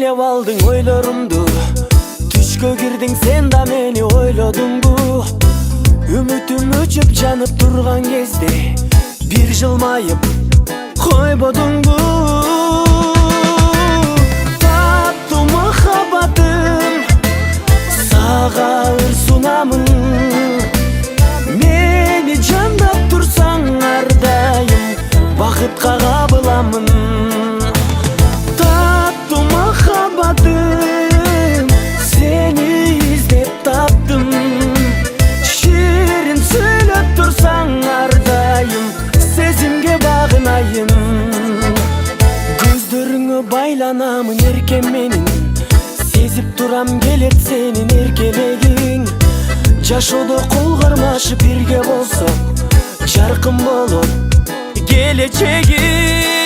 билеп алдың ойлорумду, түшкө кирдиң сен да мени ойлодуңбу? Үмүтүм өчүп жанып турган кезде бир жылмайып койбодуңбу? Таттуу махаббатым, сага ыр сунамын. Мени жандап турсаң ар дайым бакытка кабыламын. Таттуу махаббатым, сени издеп таптым. Ширин сүйлөп турсаң ар дайым сезимге багынайын. Көздөрүңө байланамын эркем менин, сезип турам келет сенин эркелегиң. Жашоодо кол кармашып бирге болсок, жаркын болот келечегим.